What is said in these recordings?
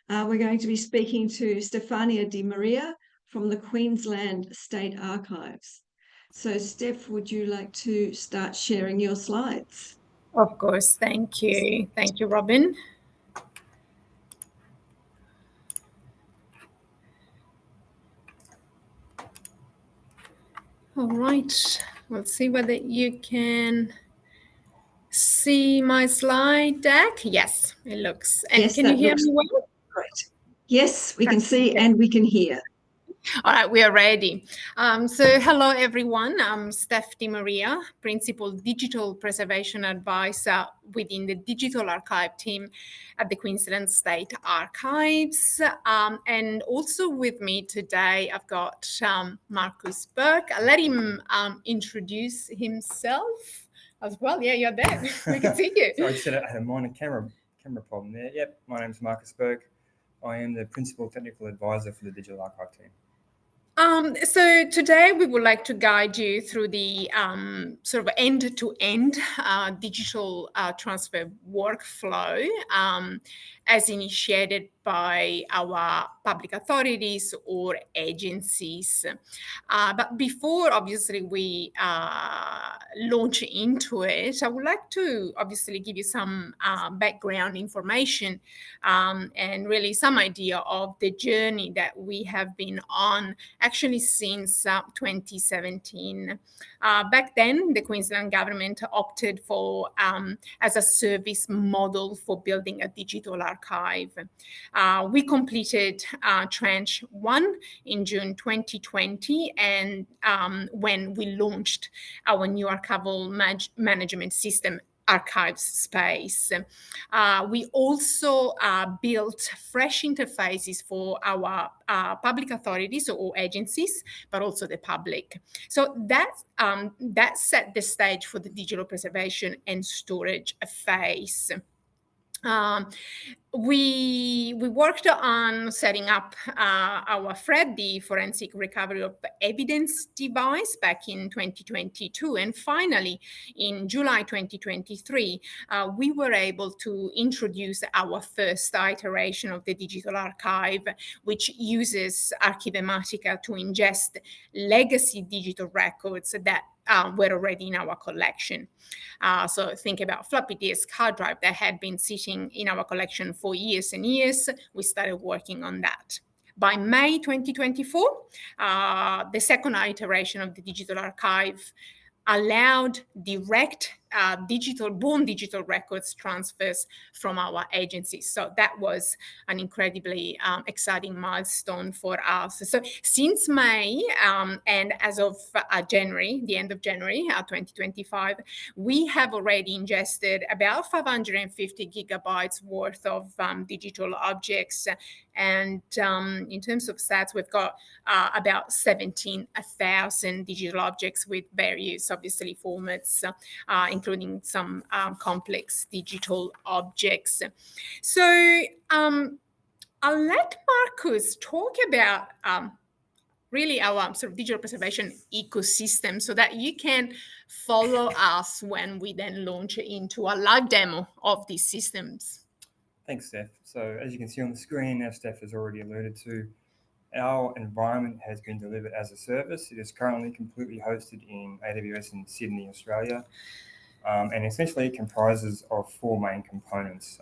We're going to be speaking to Stefania Di Maria from the Queensland State Archives. So, Steph, would you like to start sharing your slides? Of course, thank you. Thank you, Robin. All right, we'll see whether you can see my slide deck. Yes, it looks. And Yes, can you that hear looks me well? great. Yes, we can see Fantastic. and we can hear. All right, we are ready. So hello, everyone. I'm Steph Di Maria, Principal Digital Preservation Advisor within the Digital Archive team at the Queensland State Archives. And also with me today, I've got Marcus Burke. I'll let him introduce himself as well. Yeah, you're there. We can see you. So I just had a minor camera problem there. Yep, my name's Marcus Burke. I am the Principal Technical Advisor for the Digital Archive team. So today we would like to guide you through the sort of end-to-end digital transfer workflow as initiated by our public authorities or agencies. But before, obviously, we launch into it, I would like to obviously give you some background information and really some idea of the journey that we have been on actually since 2017. Back then, the Queensland government opted for as a service model for building a digital archive. We completed tranche 1 in June 2020, and when we launched our new archival management system, Archives Space. We also built fresh interfaces for our public authorities or agencies, but also the public. So that set the stage for the digital preservation and storage phase. We worked on setting up our FRED, the Forensic Recovery of Evidence device, back in 2022. And finally, in July 2023, we were able to introduce our first iteration of the digital archive, which uses Archivematica to ingest legacy digital records that were already in our collection. So think about floppy disk, hard drive that had been sitting in our collection for years and years. We started working on that. By May 2024, the second iteration of the digital archive allowed direct born digital records transfers from our agencies. So that was an incredibly exciting milestone for us. So since May and as of January, the end of January 2025, we have already ingested about 550 gigabytes worth of digital objects. And in terms of stats, we've got about 17,000 digital objects with various, obviously, formats, including some complex digital objects. So I'll let Marcus talk about really our sort of digital preservation ecosystem so that you can follow us when we then launch into a live demo of these systems. Thanks, Steph. So as you can see on the screen, as Steph has already alluded to, our environment has been delivered as a service. It is currently completely hosted in AWS in Sydney, Australia, and essentially it comprises of 4 main components.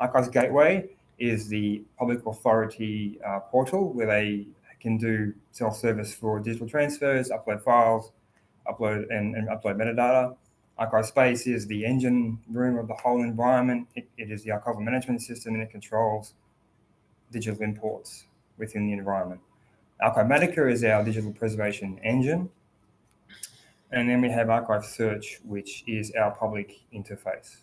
Archives Gateway is the public authority portal where they can do self-service for digital transfers, upload files, upload metadata. Archive Space is the engine room of the whole environment. It is the archival management system, and it controls digital imports within the environment. Archivematica is our digital preservation engine. And then we have Archive Search, which is our public interface.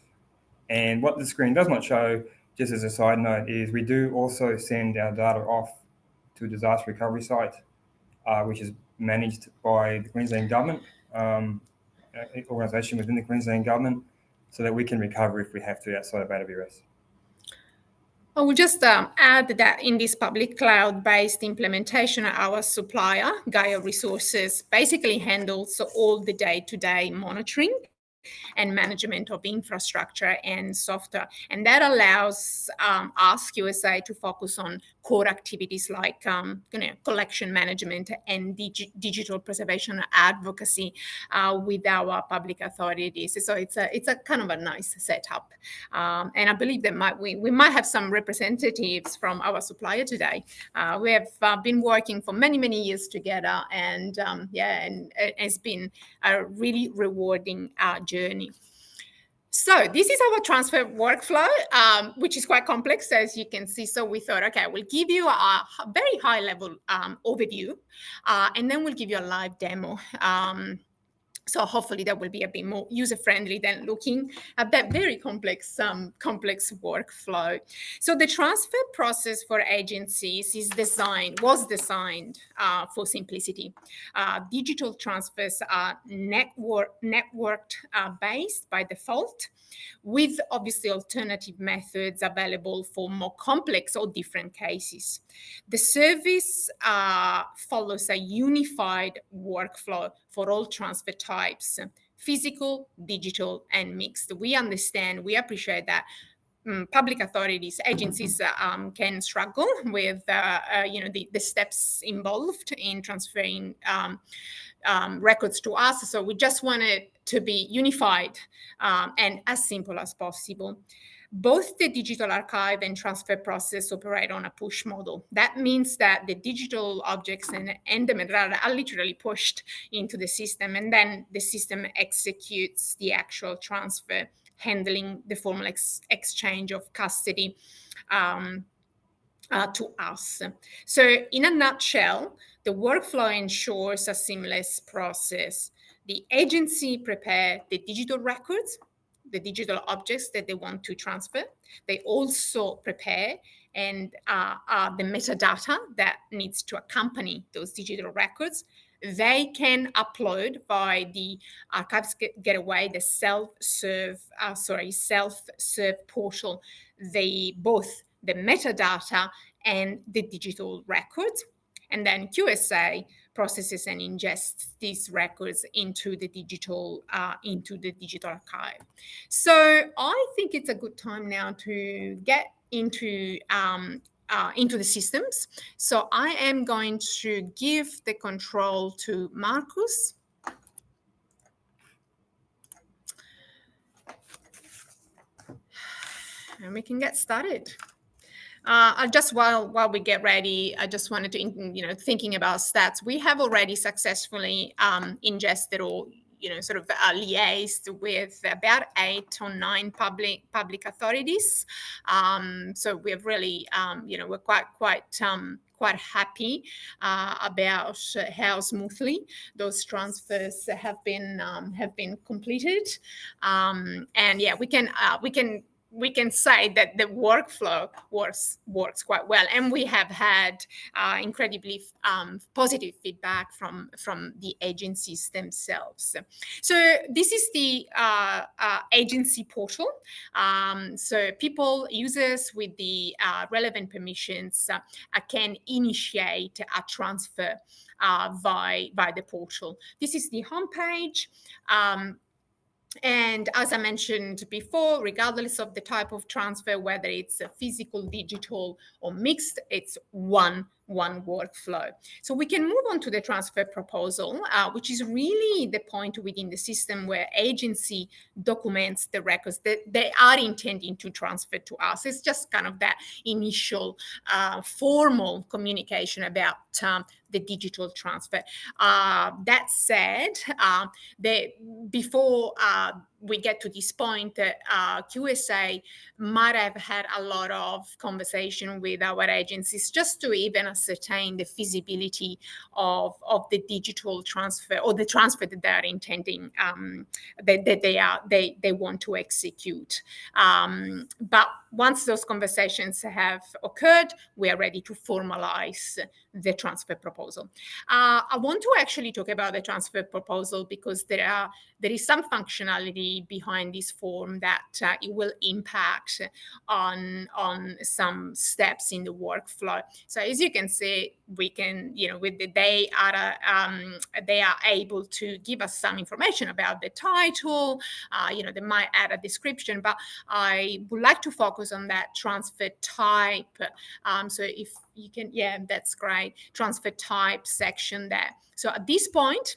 And what the screen does not show, just as a side note, is we do also send our data off to a disaster recovery site, which is managed by the Queensland Government, organisation within the Queensland Government, so that we can recover if we have to outside of AWS. I will just add that in this public cloud-based implementation, our supplier, Gaia Resources, basically handles all the day-to-day monitoring and management of infrastructure and software. And that allows us, QSA, to focus on core activities like collection management and digital preservation advocacy with our public authorities. So it's a kind of a nice setup. And I believe that we might have some representatives from our supplier today. We have been working for many, many years together, and and it's been a really rewarding journey. So this is our transfer workflow, which is quite complex, as you can see. So we thought, okay, we'll give you a very high level overview, and then we'll give you a live demo. So hopefully that will be a bit more user-friendly than looking at that very complex workflow. So the transfer process for agencies was designed for simplicity. Digital transfers are networked based by default, with obviously alternative methods available for more complex or different cases. The service follows a unified workflow for all transfer types: physical, digital, and mixed. We appreciate that public authorities, agencies can struggle with the steps involved in transferring records to us. So we just want it to be unified and as simple as possible. Both the digital archive and transfer process operate on a push model. That means that the digital objects and the metadata are literally pushed into the system, and then the system executes the actual transfer, handling the formal exchange of custody to us. So in a nutshell, the workflow ensures a seamless process. The agency prepare the digital records, the digital objects that they want to transfer. They also prepare and the metadata that needs to accompany those digital records. They can upload by the Archives Gateway, the self-serve portal, both the metadata and the digital records. And then QSA processes and ingests these records into the digital archive. So I think it's a good time now to get into the systems. So I am going to give the control to Marcus. And we can get started. Just while we get ready, I just wanted to, thinking about stats, we have already successfully ingested or, liaised with about 8 or 9 public authorities. So we're really, we're quite happy about how smoothly those transfers have been completed. And yeah, we can say that the workflow works quite well, and we have had incredibly positive feedback from the agencies themselves. So this is the agency portal. So users with the relevant permissions can initiate a transfer by the portal. This is the homepage. And as I mentioned before, regardless of the type of transfer, whether it's a physical, digital, or mixed, it's one workflow. So we can move on to the transfer proposal, which is really the point within the system where agency documents the records that they are intending to transfer to us. It's just kind of that initial formal communication about the digital transfer. That said, before we get to this point, QSA might have had a lot of conversation with our agencies just to even ascertain the feasibility of the digital transfer or the transfer that they are intending that they want to execute. But once those conversations have occurred, we are ready to formalize the transfer proposal. I want to actually talk about the transfer proposal because there is some functionality actually behind this form that it will impact on some steps in the workflow. So as you can see, we can, with they are able to give us some information about the title. They might add a description, but I would like to focus on that transfer type. So if you can, yeah, that's great. Transfer type section there. So at this point,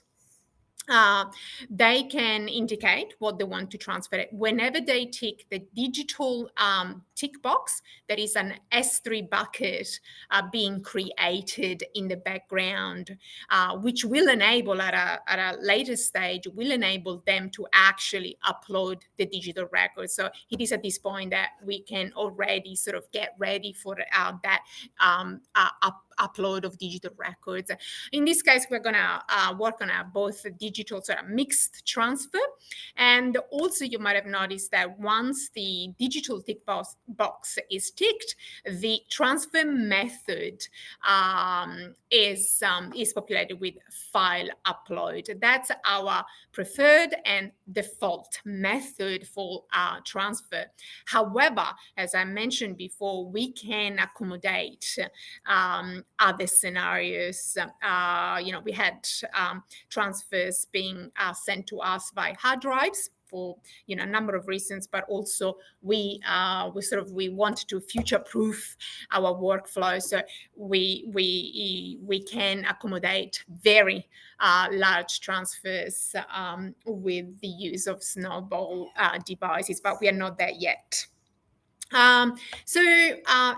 they can indicate what they want to transfer it. Whenever they tick the digital tick box, there is an S3 bucket being created in the background, which will enable at a later stage, will enable them to actually upload the digital record. So it is at this point that we can already sort of get ready for that upload of digital records. In this case, we're going to work on both digital sort of mixed transfer. And also you might have noticed that once the digital tick box is ticked, the transfer method is populated with file upload. That's our preferred and default method for transfer. However, as I mentioned before, we can accommodate other scenarios. We had transfers being sent to us by hard drives for a number of reasons, but also we want to future-proof our workflow, so we can accommodate very large transfers with the use of Snowball devices, but we are not there yet.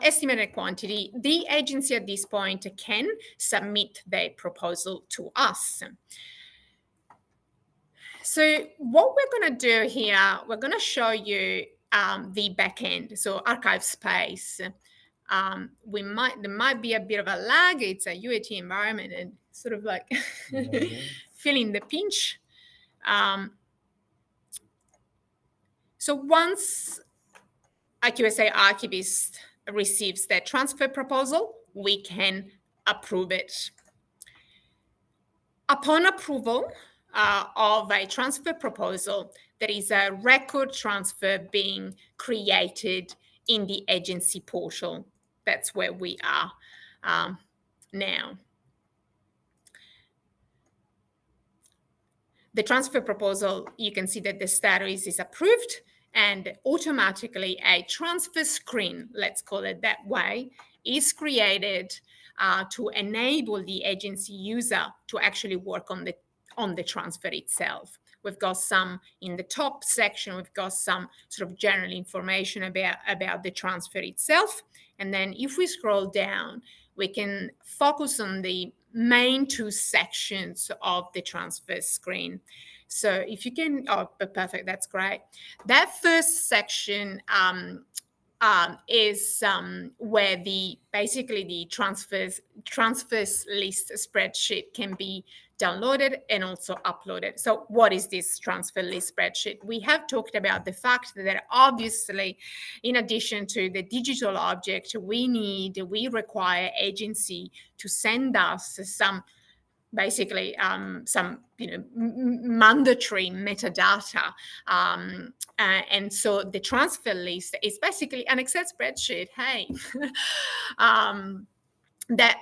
Estimated quantity, the agency at this point can submit their proposal to us. So what we're going to do here, we're going to show you the backend, so archive space. There might be a bit of a lag. It's a UAT environment and sort of like feeling the pinch. So once a QSA archivist receives their transfer proposal, we can approve it. Upon approval of a transfer proposal, there is a record transfer being created in the agency portal. That's where we are now. The transfer proposal, you can see that the status is approved, and automatically a transfer screen, let's call it that way, is created to enable the agency user to actually work on the transfer itself. We've got some in the top section, we've got some sort of general information about the transfer itself. And then if we scroll down, we can focus on the main two sections of the transfer screen. So if you can, perfect, that's great. That first section is where basically the transfers list spreadsheet can be downloaded and also uploaded. So what is this transfer list spreadsheet? We have talked about the fact that obviously, in addition to the digital object, we require agency to send us some basically some mandatory metadata, and so the transfer list is basically an Excel spreadsheet. Hey, that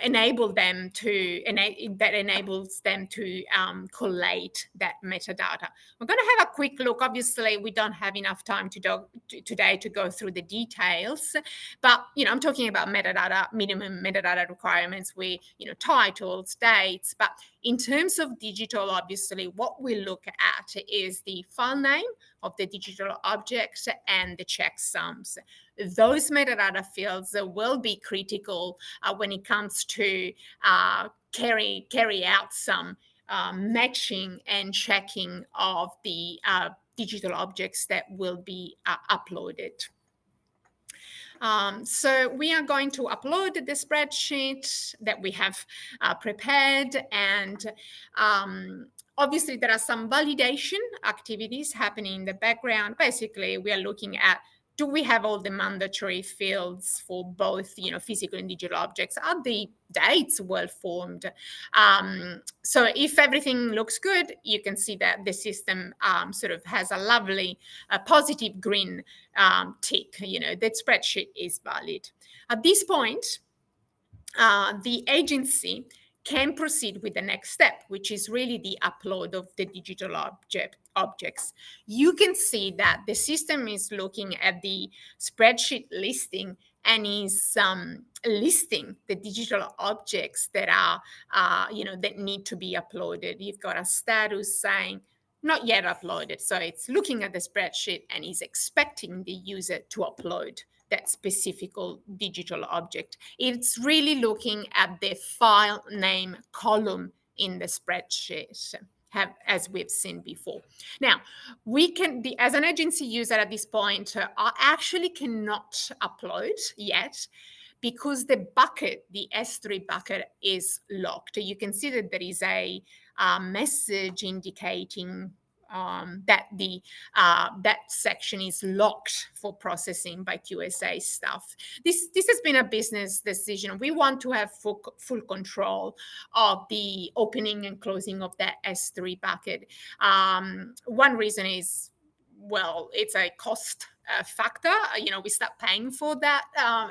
enables them to collate that metadata. We're going to have a quick look. Obviously, we don't have enough time today to go through the details, but I'm talking about metadata, minimum metadata requirements with titles, dates. But in terms of digital, obviously, what we look at is the file name of the digital object and the checksums. Those metadata fields will be critical when it comes to carry out some matching and checking of the digital objects that will be uploaded. So we are going to upload the spreadsheet that we have prepared, and obviously there are some validation activities happening in the background. Basically, we are looking at do we have all the mandatory fields for both, physical and digital objects? Are the dates well formed? So if everything looks good, you can see that the system sort of has a lovely positive green tick, that spreadsheet is valid. At this point, the agency can proceed with the next step, which is really the upload of the digital objects. You can see that the system is looking at the spreadsheet listing and is listing the digital objects that are, that need to be uploaded. You've got a status saying not yet uploaded. So it's looking at the spreadsheet and is expecting the user to upload that specific digital object. It's really looking at the file name column in the spreadsheet, as we've seen before. Now, we can, as an agency user at this point, actually cannot upload yet because the bucket, the S3 bucket, is locked. You can see that there is a message indicating that that section is locked for processing by QSA staff. This has been a business decision. We want to have full control of the opening and closing of that S3 bucket. One reason is, well, it's a cost factor. We start paying for that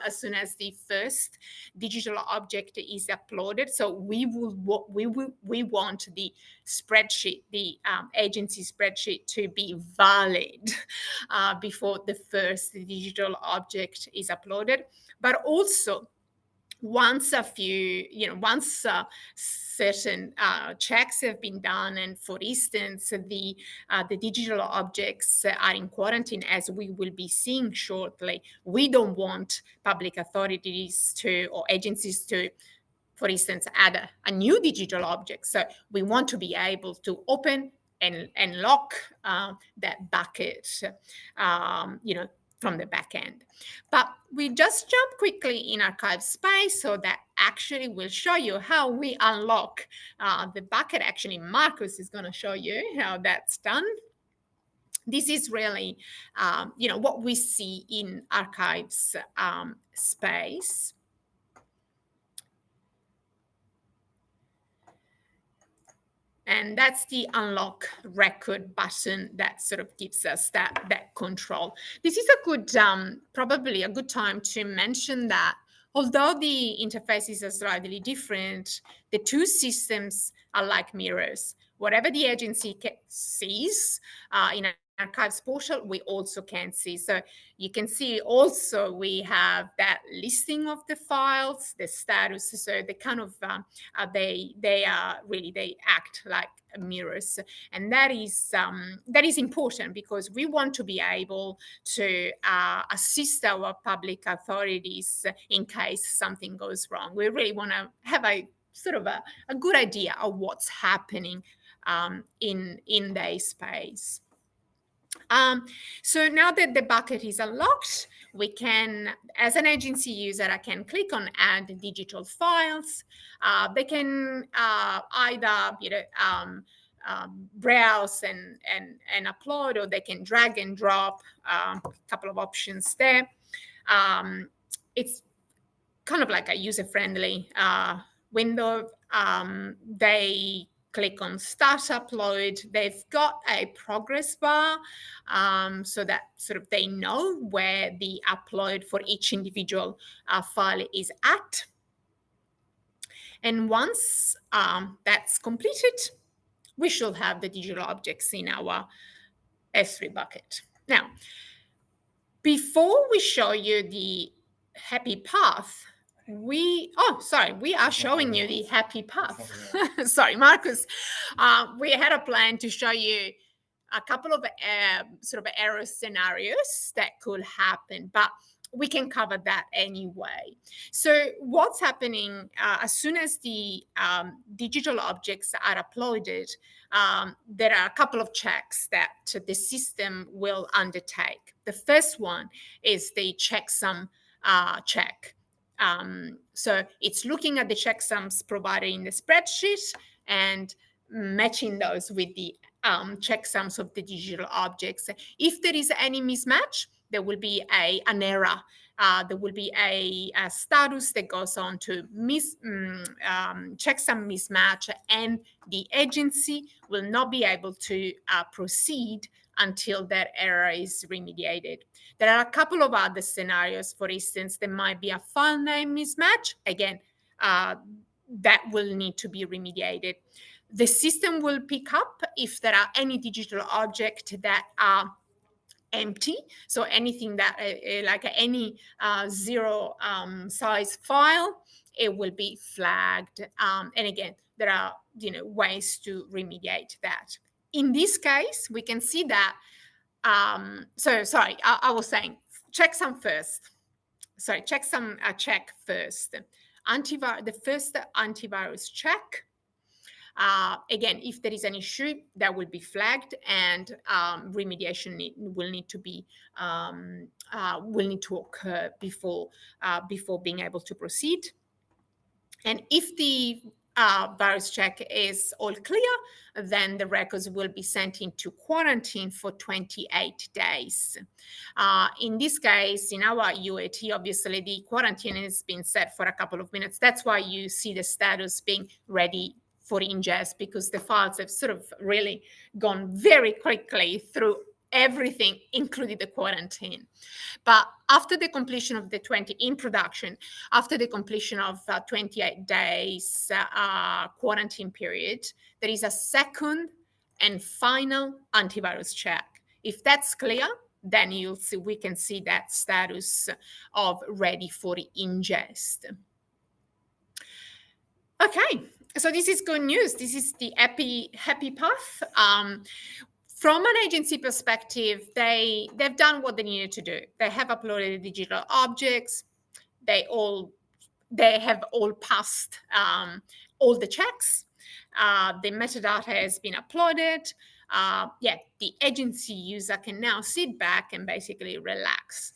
as soon as the first digital object is uploaded. So we want the spreadsheet, the agency spreadsheet, to be valid before the first digital object is uploaded. But also, once certain checks have been done, and for instance, the digital objects are in quarantine, as we will be seeing shortly, we don't want public authorities or agencies to, for instance, add a new digital object. So we want to be able to open and lock that bucket, from the back end. But we just jump quickly in archive space, so that actually will show you how we unlock the bucket. Actually, Marcus is going to show you how that's done. This is really, what we see in archives space. And that's the unlock record button that sort of gives us that control. This is a good, probably a good time to mention that although the interfaces are slightly different, the two systems are like mirrors. Whatever the agency sees in an archives portal, we also can see. So you can see also we have that listing of the files, the status. So they kind of they act like mirrors, and that is important because we want to be able to assist our public authorities in case something goes wrong. We really want to have a sort of a good idea of what's happening in their space. So now that the bucket is unlocked, we can, as an agency user, I can click on add digital files. They can either, browse and upload, or they can drag and drop. A couple of options there. It's kind of like a user-friendly window. They click on start upload. They've got a progress bar so that sort of they know where the upload for each individual file is at. And once that's completed, we should have the digital objects in our S3 bucket. Now, before we show you the happy path, we are showing you the happy path. Sorry, Marcus. We had a plan to show you a couple of sort of error scenarios that could happen, but we can cover that anyway. So what's happening as soon as the digital objects are uploaded, there are a couple of checks that the system will undertake. The first one is the checksum check. So it's looking at the checksums provided in the spreadsheet and matching those with the checksums of the digital objects. If there is any mismatch, there will be an error. There will be a status that goes on to check some mismatch, and the agency will not be able to proceed until that error is remediated. There are a couple of other scenarios. For instance, there might be a file name mismatch. Again, that will need to be remediated. The system will pick up if there are any digital objects that are empty. So anything that, like any zero size file, it will be flagged. And again, there are ways to remediate that. In this case, we can see that. So sorry, I was saying check some first. Sorry, check first. The first antivirus check. Again, if there is an issue, that will be flagged, and remediation will need to occur before being able to proceed. And if the virus check is all clear, then the records will be sent into quarantine for 28 days. In this case, in our UAT, obviously the quarantine has been set for a couple of minutes. That's why you see the status being ready for ingest, because the files have sort of really gone very quickly through everything, including the quarantine. But after the completion of the 28 days quarantine period, there is a second and final antivirus check. If that's clear, then we can see that status of ready for ingest. Okay, so this is good news. This is the happy path. From an agency perspective, they've done what they needed to do. They have uploaded the digital objects. They have all passed all the checks. The metadata has been uploaded. The agency user can now sit back and basically relax.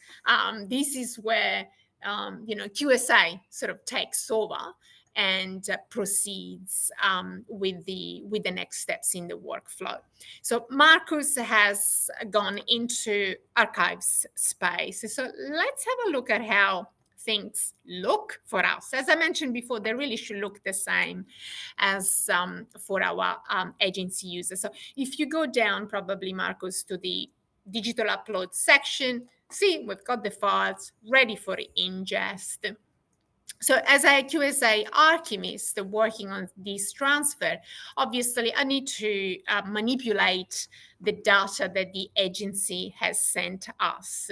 This is where QSA sort of takes over and proceeds with the next steps in the workflow. So Marcus has gone into archives space. So let's have a look at how things look for us. As I mentioned before, they really should look the same as for our agency users. So if you go down, probably, Marcus, to the digital upload section, see, we've got the files ready for ingest. So as a QSA archivist working on this transfer, obviously I need to manipulate the data that the agency has sent us.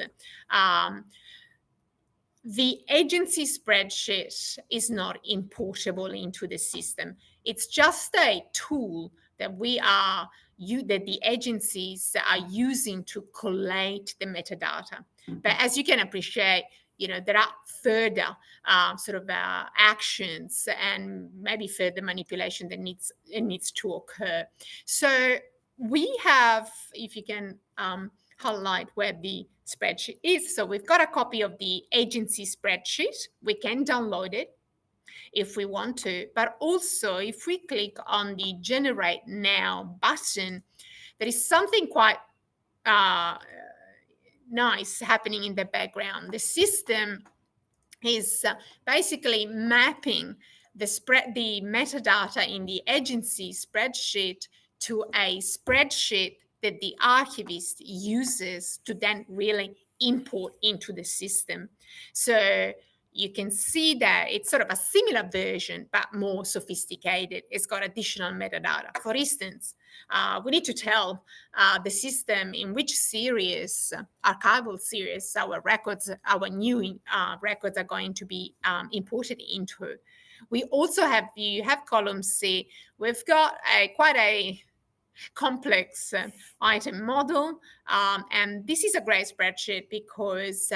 The agency spreadsheet is not importable into the system. It's just a tool that that the agencies are using to collate the metadata. But as you can appreciate, there are further actions and maybe further manipulation that needs to occur. So we have, if you can highlight where the spreadsheet is. So we've got a copy of the agency spreadsheet. We can download it if we want to, but also if we click on the Generate Now button, there is something quite nice happening in the background. The system is basically mapping the metadata in the agency spreadsheet to a spreadsheet that the archivist uses to then really import into the system. So you can see that it's sort of a similar version, but more sophisticated. It's got additional metadata. For instance, we need to tell the system in which series, archival series, our new records are going to be imported into. We also have, you have column C. We've got quite a complex item model. And this is a great spreadsheet because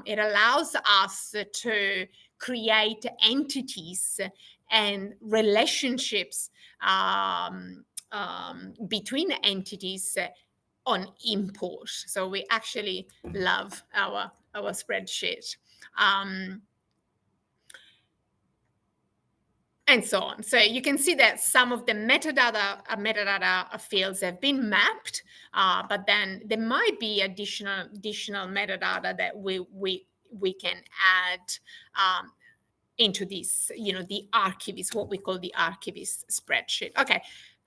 it allows us to create entities and relationships between entities on import. So we actually love our spreadsheet. and so on. So you can see that some of the metadata fields have been mapped, but then there might be additional metadata that we can add into this, the archivist, what we call the archivist spreadsheet. Okay.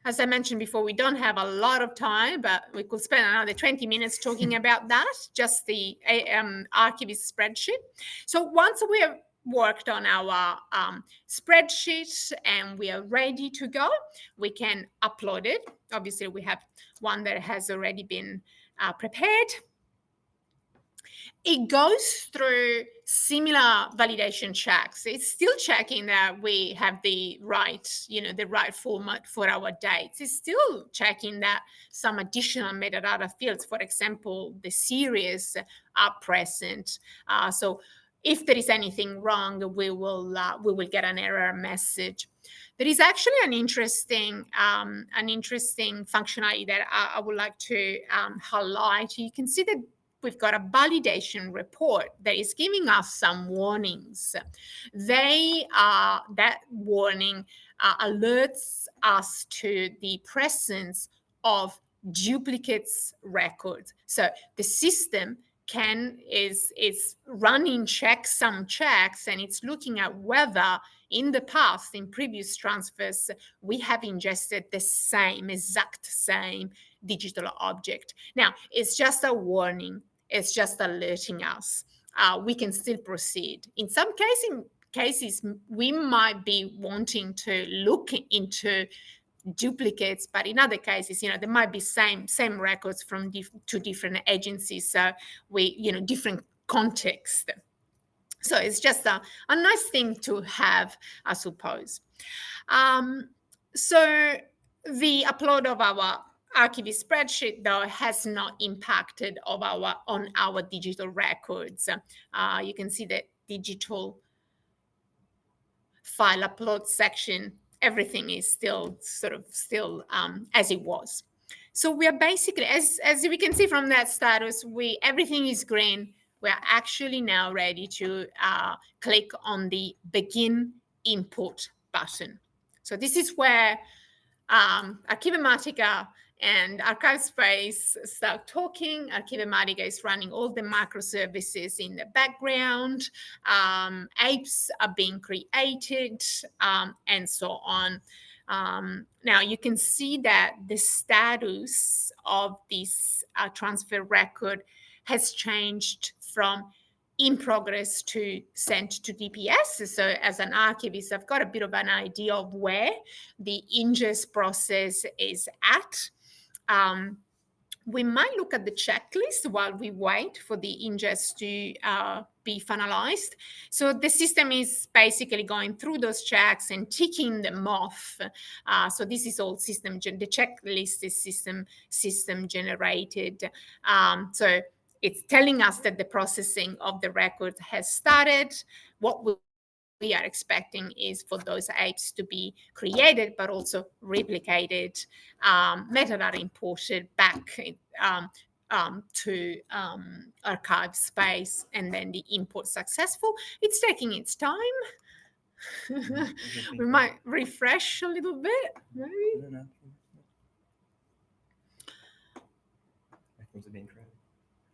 As I mentioned before, we don't have a lot of time, but we could spend another 20 minutes talking about that, just the archivist spreadsheet. So once we have worked on our spreadsheet and we are ready to go, we can upload it. Obviously, we have one that has already been prepared. It goes through similar validation checks. It's still checking that we have the right format for our dates. It's still checking that some additional metadata fields, for example, the series, are present. So if there is anything wrong, we will get an error message. There is actually an interesting functionality that I would like to highlight. You can see that we've got a validation report that is giving us some warnings. That warning alerts us to the presence of duplicates records. So the system is running some checks, and it's looking at whether in the past, in previous transfers, we have ingested the exact same digital object. Now, it's just a warning. It's just alerting us. We can still proceed. In some cases, we might be wanting to look into duplicates, but in other cases, there might be same records from two different agencies. So different context. So it's just a nice thing to have, I suppose. So the upload of our archivist spreadsheet, though, has not impacted on our digital records. You can see the digital file upload section. Everything is still as it was. So we are basically, as we can see from that status, everything is green. We're actually now ready to click on the begin import button. So this is where Archivematica and ArchiveSpace start talking. Archivematica is running all the microservices in the background. Apes are being created, and so on. Now you can see that the status of this transfer record has changed from in progress to sent to DPS. So as an archivist, I've got a bit of an idea of where the ingest process is at. We might look at the checklist while we wait for the ingest to be finalized. So the system is basically going through those checks and ticking them off. So this is all the checklist is system generated. So it's telling us that the processing of the record has started. What we are expecting is for those apes to be created, but also replicated, metadata imported back to ArchiveSpace, and then the import successful. It's taking its time. We might refresh a little bit, maybe. No. Records are being created.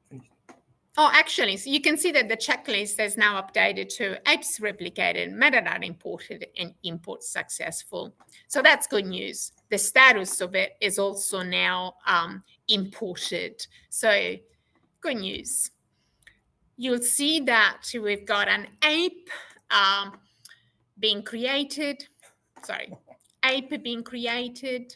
Finished. Oh, actually, so you can see that the checklist is now updated to apes replicated, metadata imported, and import successful. So that's good news. The status of it is also now imported. So good news. You'll see that we've got an ape being created. Sorry, ape being created.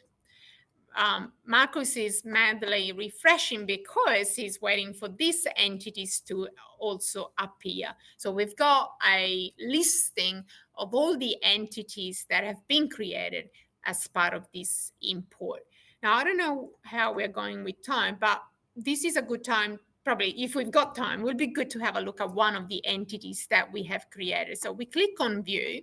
Marcus is madly refreshing because he's waiting for these entities to also appear. So we've got a listing of all the entities that have been created as part of this import. Now, I don't know how we're going with time, but this is a good time. Probably, if we've got time, it would be good to have a look at one of the entities that we have created. So we click on view.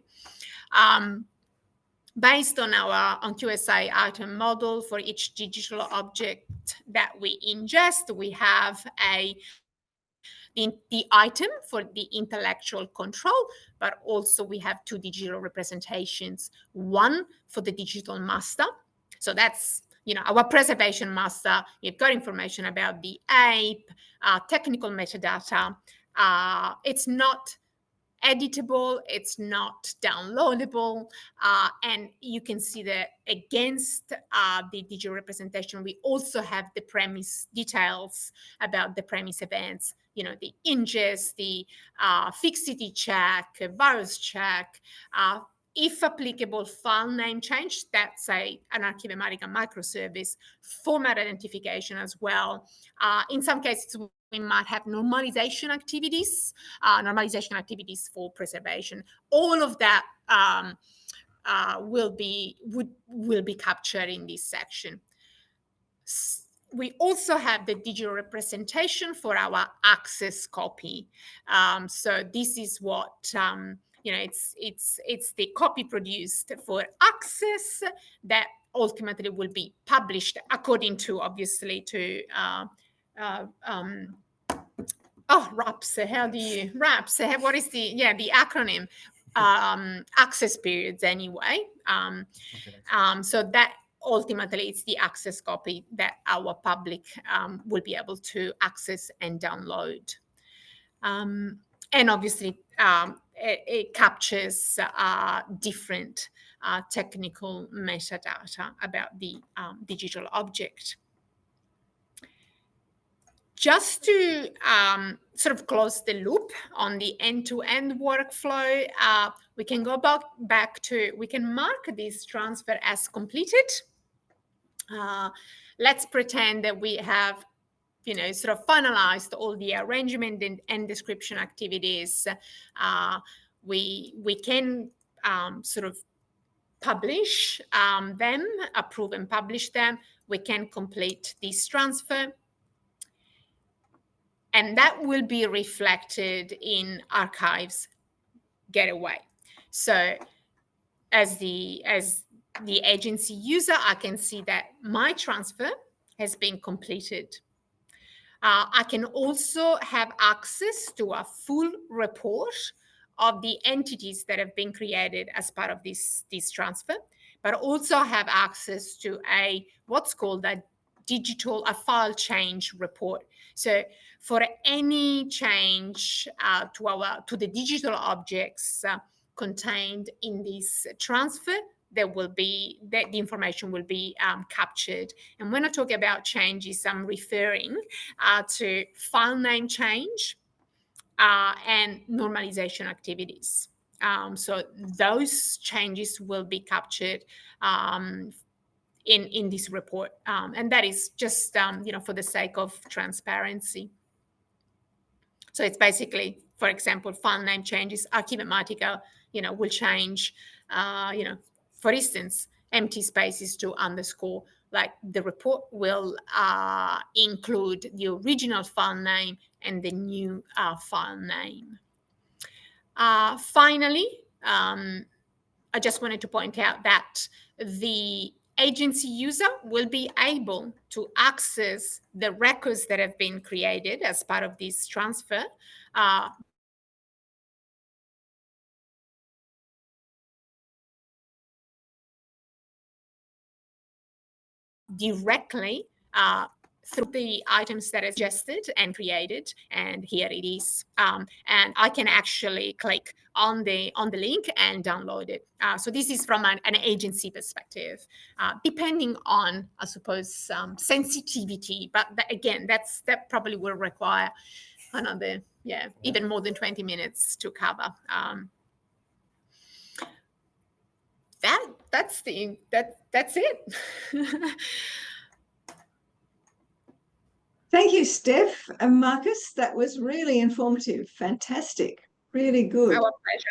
Based on our QSI item model, for each digital object that we ingest, we have a the item for the intellectual control, but also we have 2 digital representations, one for the digital master. So that's, our preservation master. You've got information about the ape, technical metadata. It's not editable, it's not downloadable, and you can see that against the digital representation, we also have the premise details about the premise events, the ingest, the fixity check, virus check, if applicable, file name change, that's an Archivematica microservice, format identification as well. In some cases, we might have normalization activities for preservation. All of that will be captured in this section. We also have the digital representation for our access copy. So this is what it's the copy produced for access that ultimately will be published according to, obviously, to RAPS. What is the acronym? Access periods, anyway. So that ultimately it's the access copy that our public will be able to access and download. And obviously, it captures different technical metadata about the digital object. Just to sort of close the loop on the end-to-end workflow, we can go back to, we can mark this transfer as completed. Let's pretend that we have, sort of finalized all the arrangement and description activities. We can sort of publish them, approve and publish them. We can complete this transfer. And that will be reflected in archives gateway. So as the agency user, I can see that my transfer has been completed. I can also have access to a full report of the entities that have been created as part of this transfer, but also have access to what's called a file change report. So for any change to the digital objects contained in this transfer, the information will be captured. And when I talk about changes, I'm referring to file name change and normalization activities. So those changes will be captured in this report. And that is just, for the sake of transparency. So it's basically, for example, file name changes, Archivematica, will change, for instance, empty spaces to underscore. Like the report will include the original file name and the new file name. Finally, I just wanted to point out that the agency user will be able to access the records that have been created as part of this transfer directly through the items that are suggested and created, and here it is. And I can actually click on the link and download it. So this is from an agency perspective, depending on, I suppose, sensitivity. But again, that probably will require another, even more than 20 minutes to cover. That's it. Thank you, Steph and Marcus. That was really informative. Fantastic. Really good. Our pleasure.